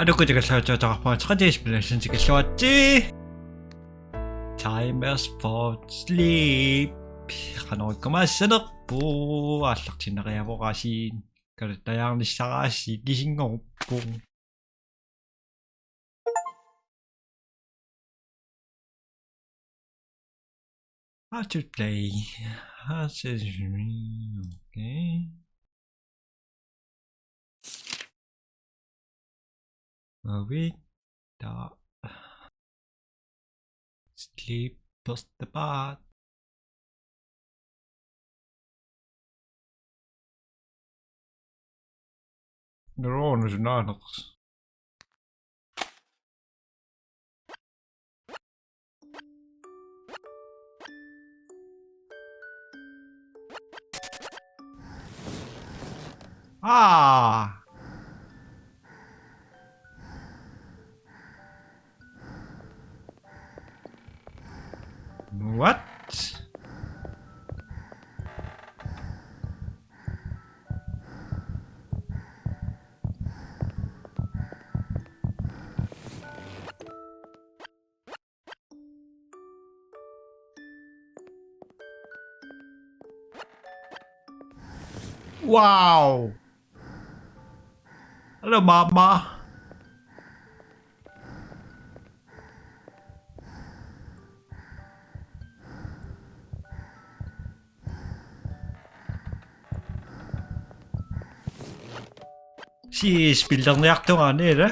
누구지가 저거 천재 시뮬레이션 지금 왔지? Timers for sleep. Kanood ko masanok po. Aslak sinakaya po kasi karitayang nisa kasi gising ko po. How to play? How to okay. Wait. Sleep plus the bath. Neurones nanos. Ah! What? Wow! Hello, Mama. Si spelar reaktorn nere.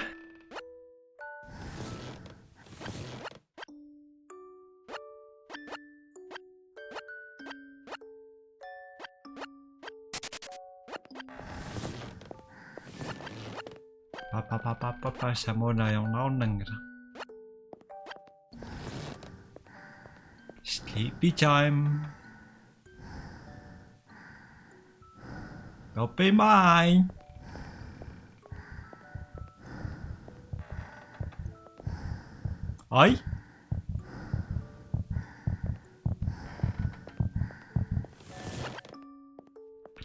Pasa muna yung naunang. Sleepy time. Open mine. Ay?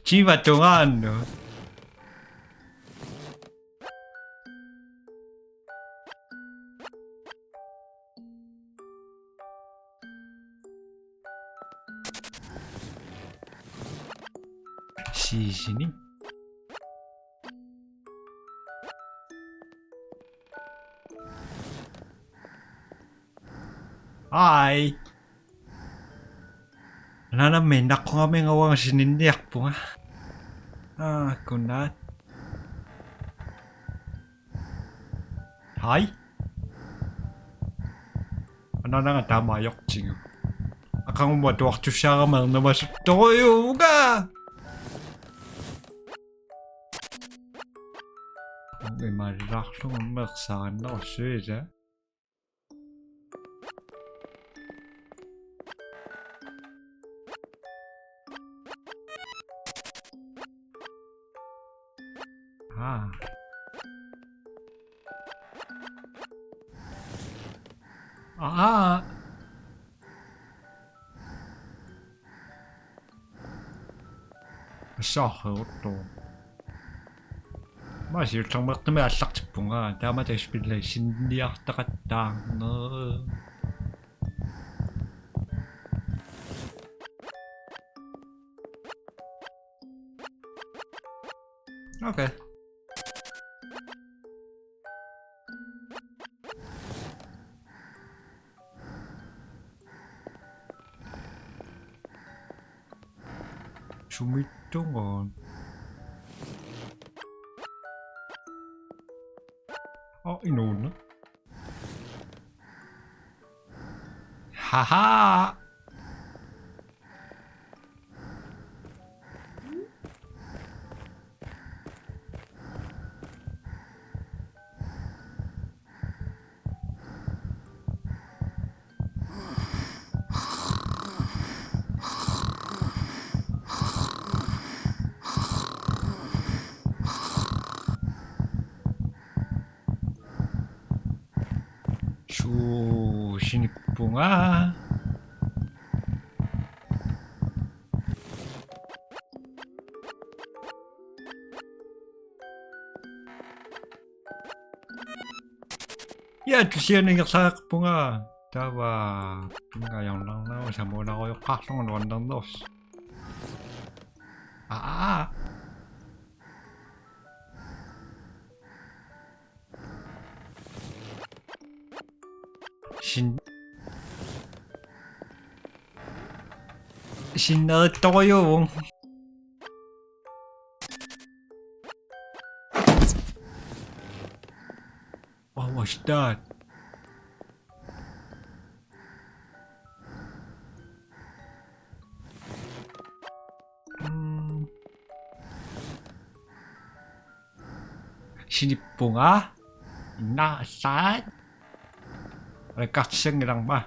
Chiva tungano. Sini. Hi. Nanamenak ko nga may ngawang sinindiak po nga. Ah, kunat. Hi. Ano na nga tama yok ching. Akang umatuwak siya ka man na masutoyo ka. May marilakso ng maksana o siya. Ah. Ah. Saher to. Mas yung tangmak na may asak po nga. Tama tayo speculation. Hindi ako takatang. Okay. Sumitungan. Oh, inuna. Haha! Sinippunga. Ja, du siger ikke sagt bunga. Der var bunga yang lang na sa mo na ko yung kasong rondang dos. Ah. 신났다고요. What was that? Sinippunga? Nasaan? Nagkatsing lang ba?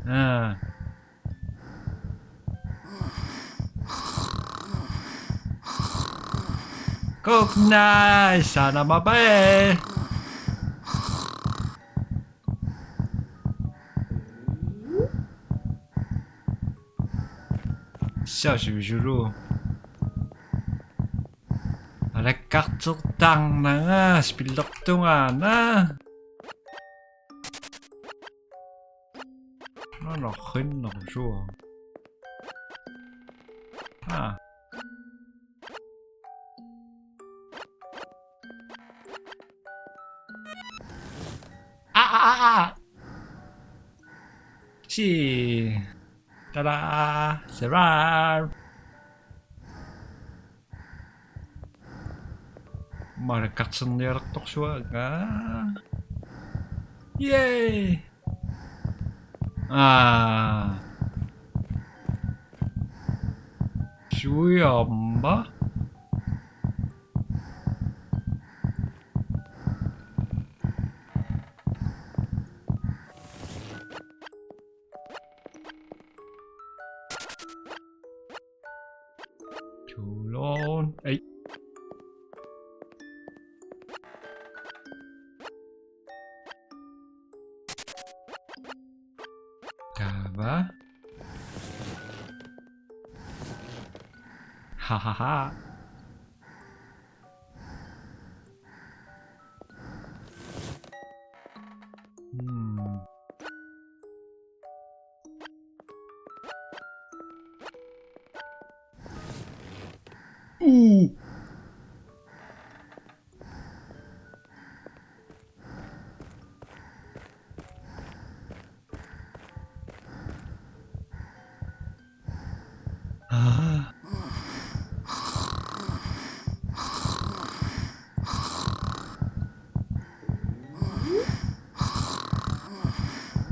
Ah. Cook na! Sana mabae! Ça, je joue. Nagkatutang na nga. Spilok to nga na. Ano kin ako siya. Ah. Si. Tada! Serar! Markatsınlayarak siya. Yay! Ah. Suyamba? Culon. Ay. Diba? Hahaha. Ah.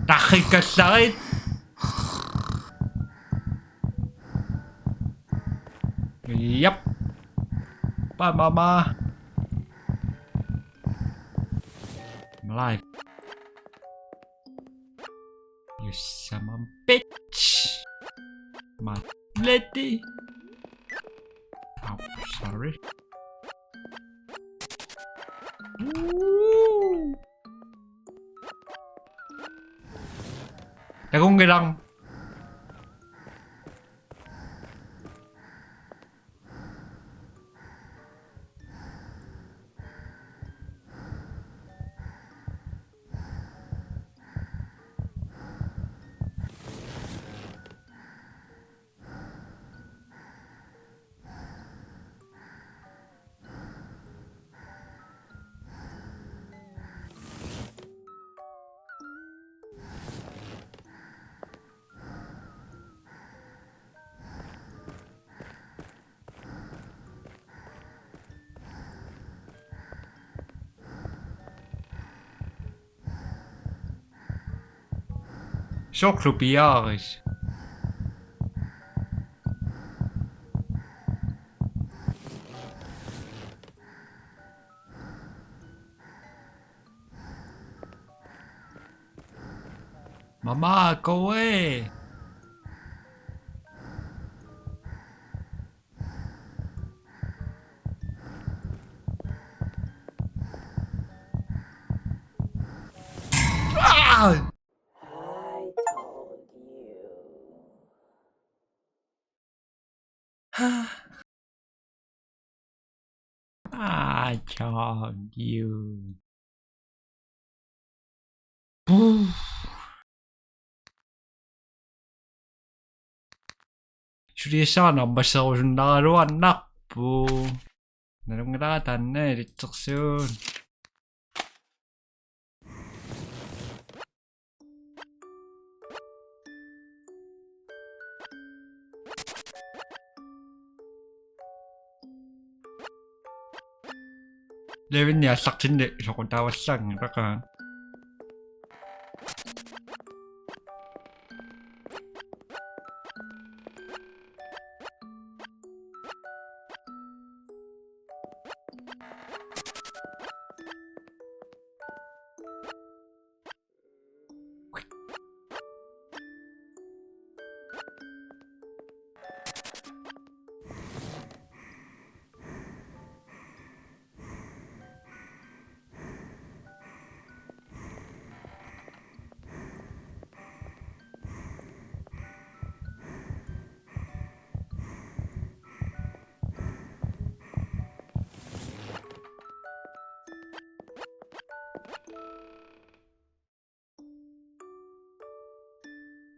Nakikasakit! Yep. Bye, mama. I'm alive. You son of a bitch. My lady. Oh, sorry. Woo. Lang. Soklupiaris. Mama, go away. Ah! I told you. I told you. 후. Syriza basta ko yung nakaro anak po. Narungratan na restriksyon. Levin niya saktin de so kung tawas lang raka.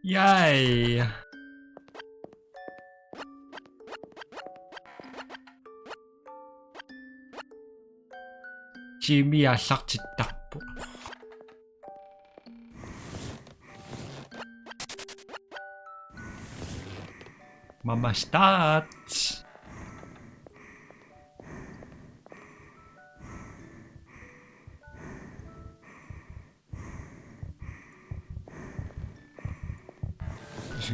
Yay! Jimmy sakit takbo. Mama stats.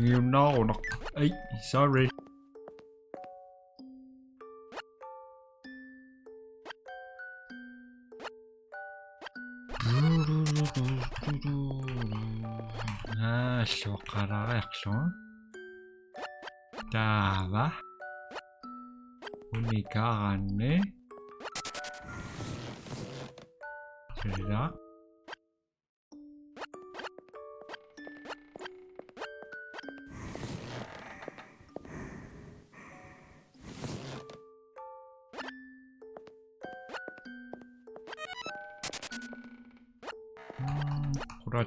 You know, no. Ay, sorry. Ah, şokara reaksyon. Dava. Unika anne. Şöyle.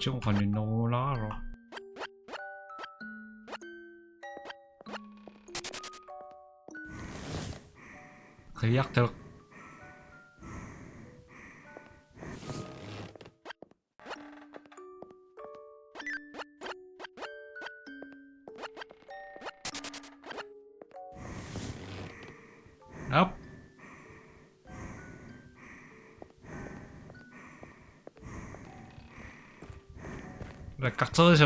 지금 관련 너무 나로. 그 약들. 업. 깍져서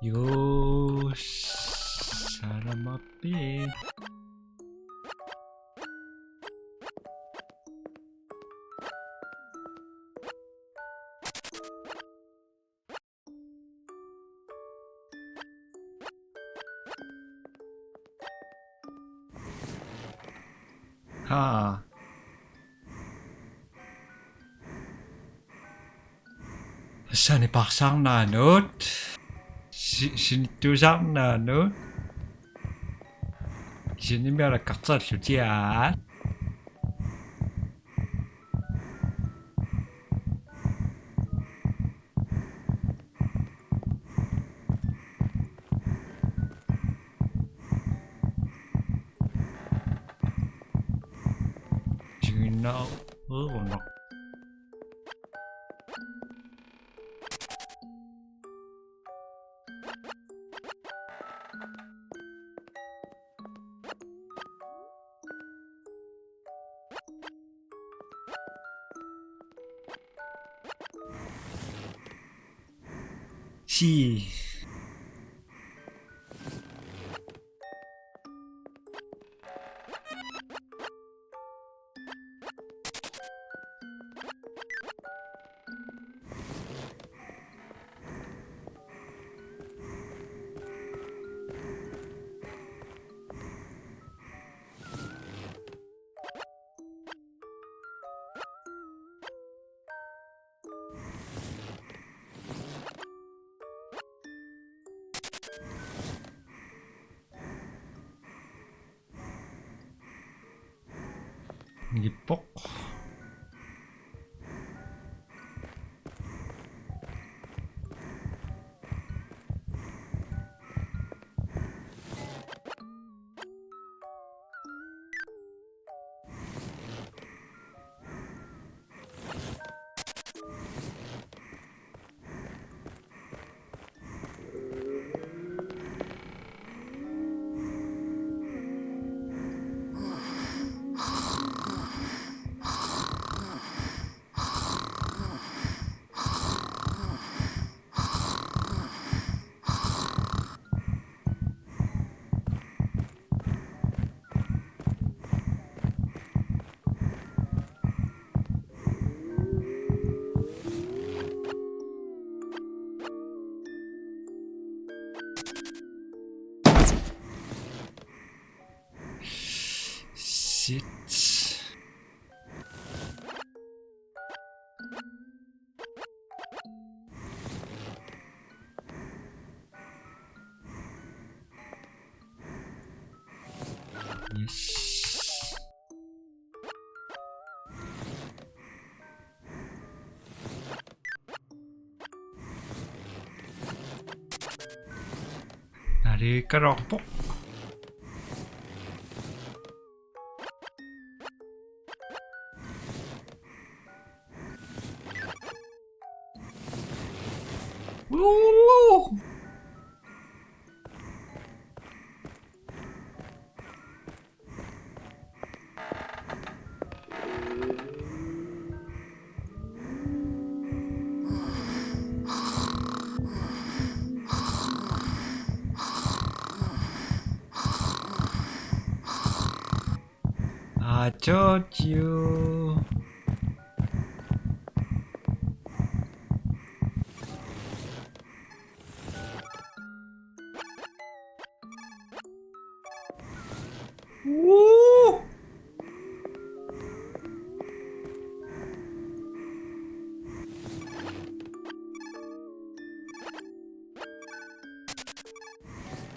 요 사람 앞에 하 Saan ipaksang nanot? Sinitusan nanot? Sinimera kaksa sujian? Sininaw, no. 시 Ngipok. Shit. Yes. Nari keropok. Woo! I told you. Woo!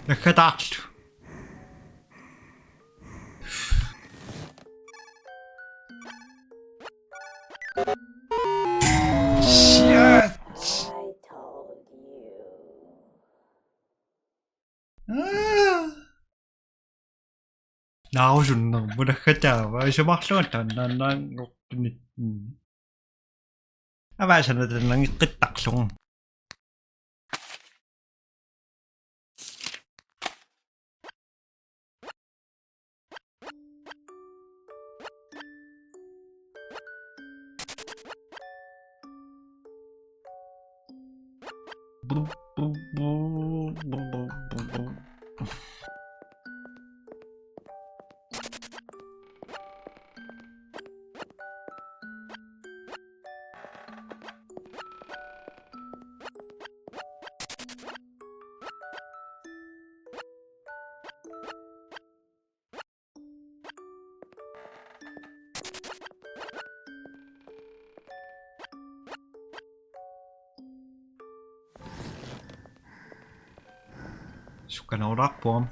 Nakadaktu. Shit! I told you. 나오준다. 뭐라 하자. 와이셔 막상다. 난난 녹니. 아바셔는 난 끝딱송. Suka naurak po.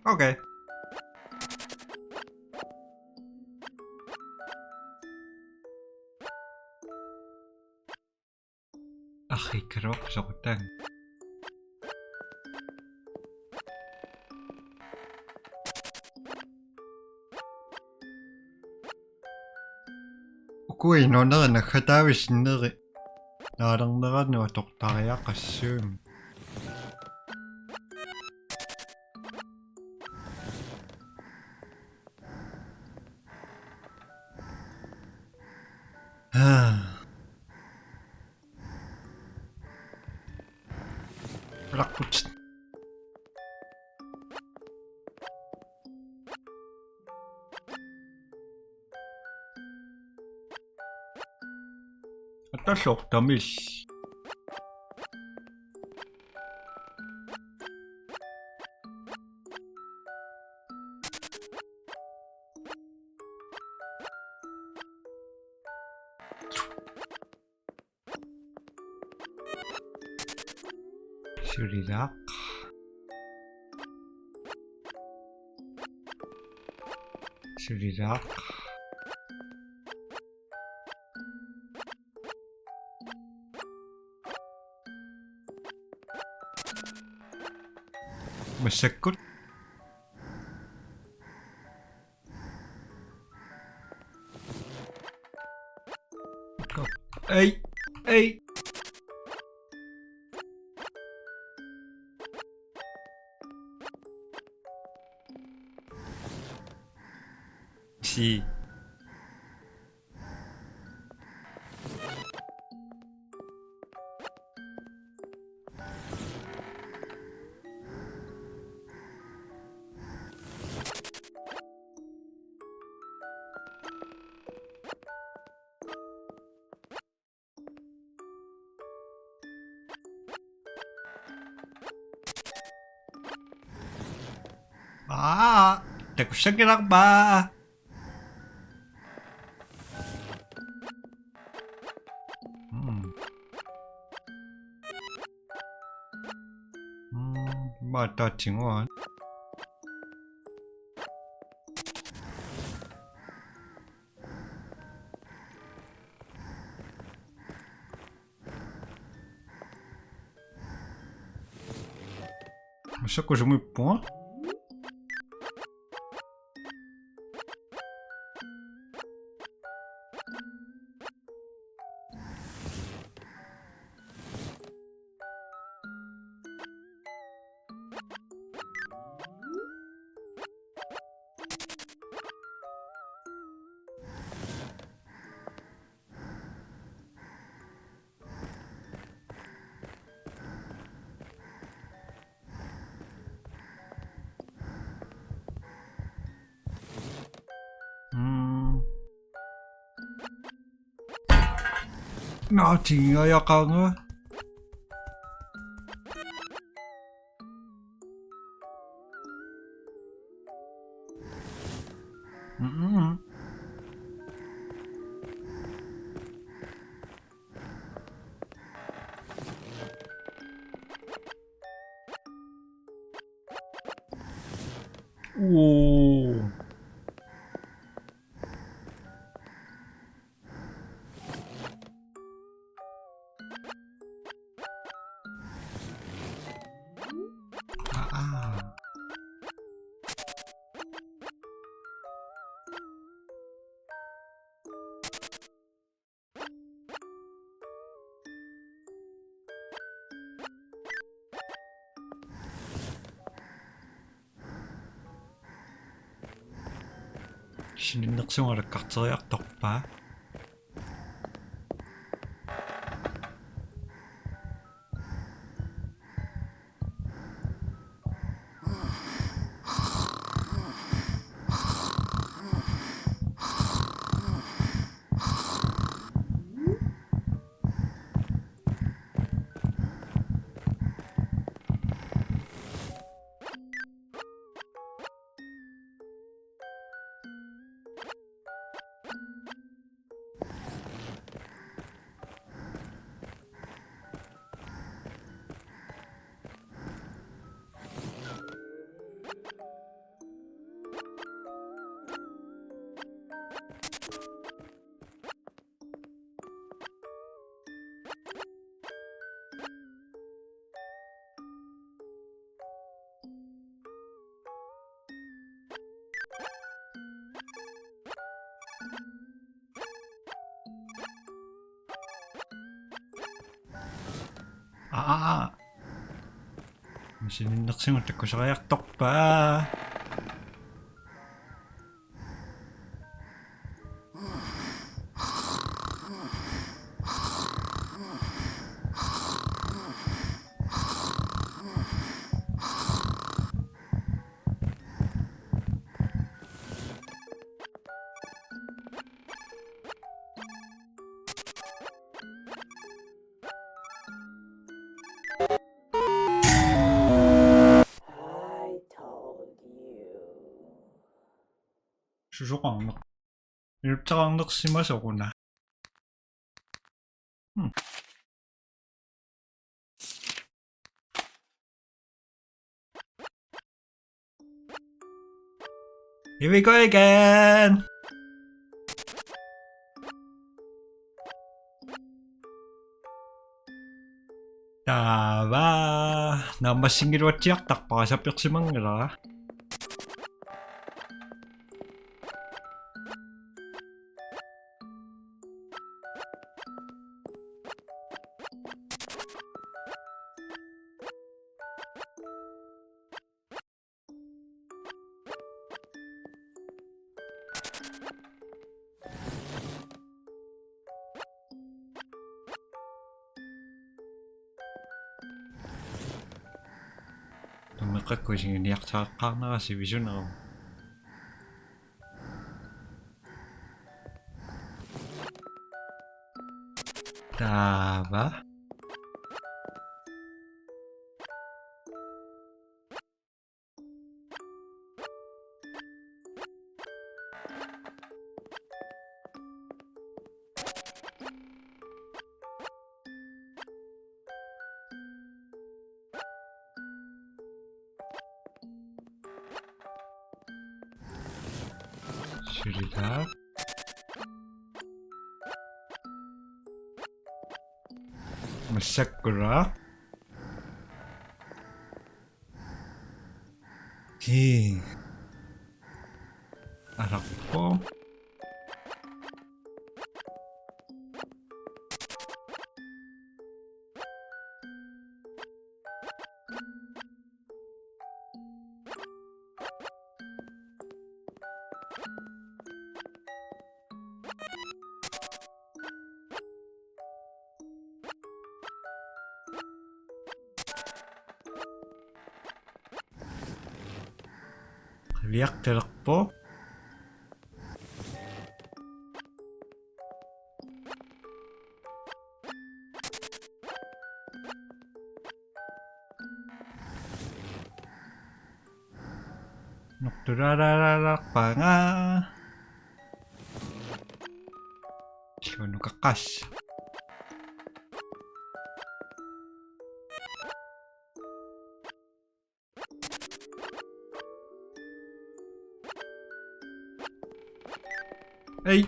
Okay. Akhi kerok sokutan. Kui no nakatawis nere. Narang no toktaya kasum. Rakut. Atasok tamis. 스리락. 스리락. مسكت. اي اي سي 아, 내 구석이랑 봐. 맞다, 징원. Você coisa muito bom. 나 징어야 강어. 오. 아. 신인 늑생활을 깍져야 덕바. 아. 신인 늑생활 때 거셔야 덕바. I told you. 수소광력. 일자광력 심어서구나. Here we go again! Tama! Namasingil wa tiyak takpa sa pirsimangla. Tumikak ko sing niyak sa kana si Vision ako. Tama? Sudah. Masakura. Anak ko. Liak telekpo. Nokturararak pa nga. Ano kakas? Ay!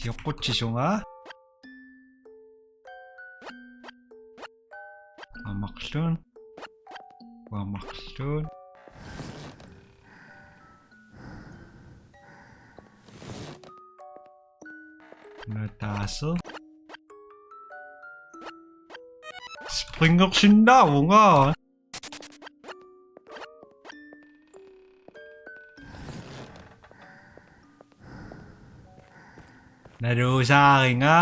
Yokochiso nga? Wamaksun. Wamaksun. Nataso. Spring action daw nga. Narusa akin nga.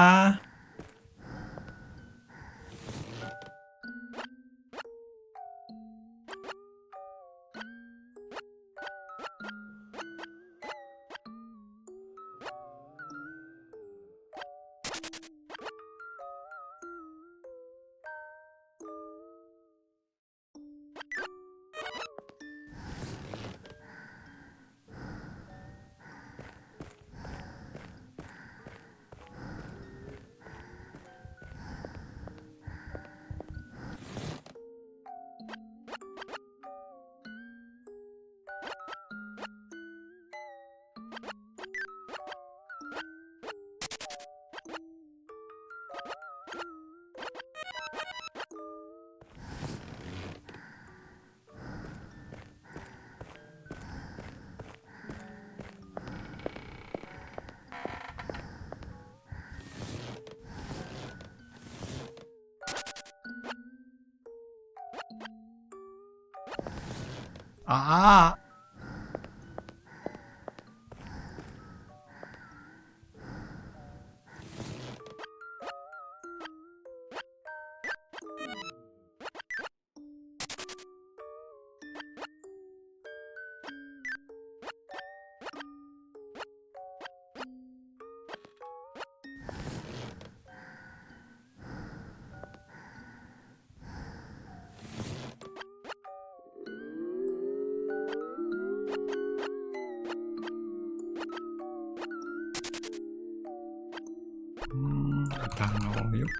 Ah! Tango yuk.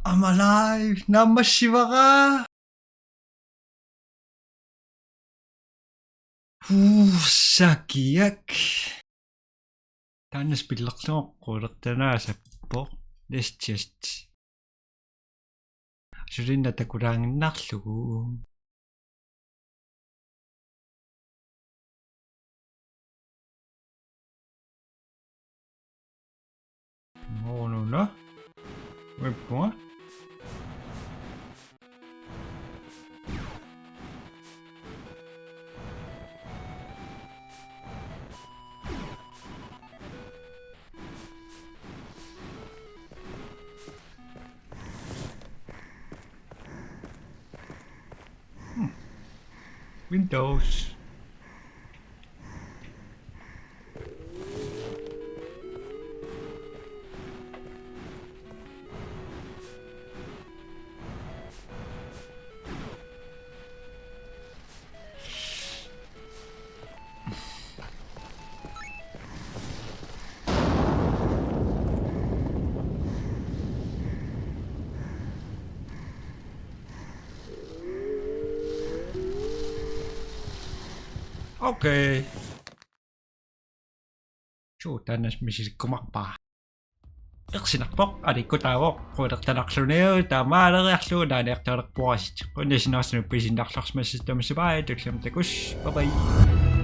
I'm alive! Namashiwa ka! Sakiak! Tännes pillaqluoqquulertanaasappoq just sulinna takulaanginnarlugu no webpunga Windows. Okei. Tännes misilkkumarpaa. Ersinarpoq alikkutaawoq quulertanarluniu taamaaleriarlu naaneertualerpuasit qunnisinaarsunup pisinnaarlarsmassitamassupaa tullam takus bye bye.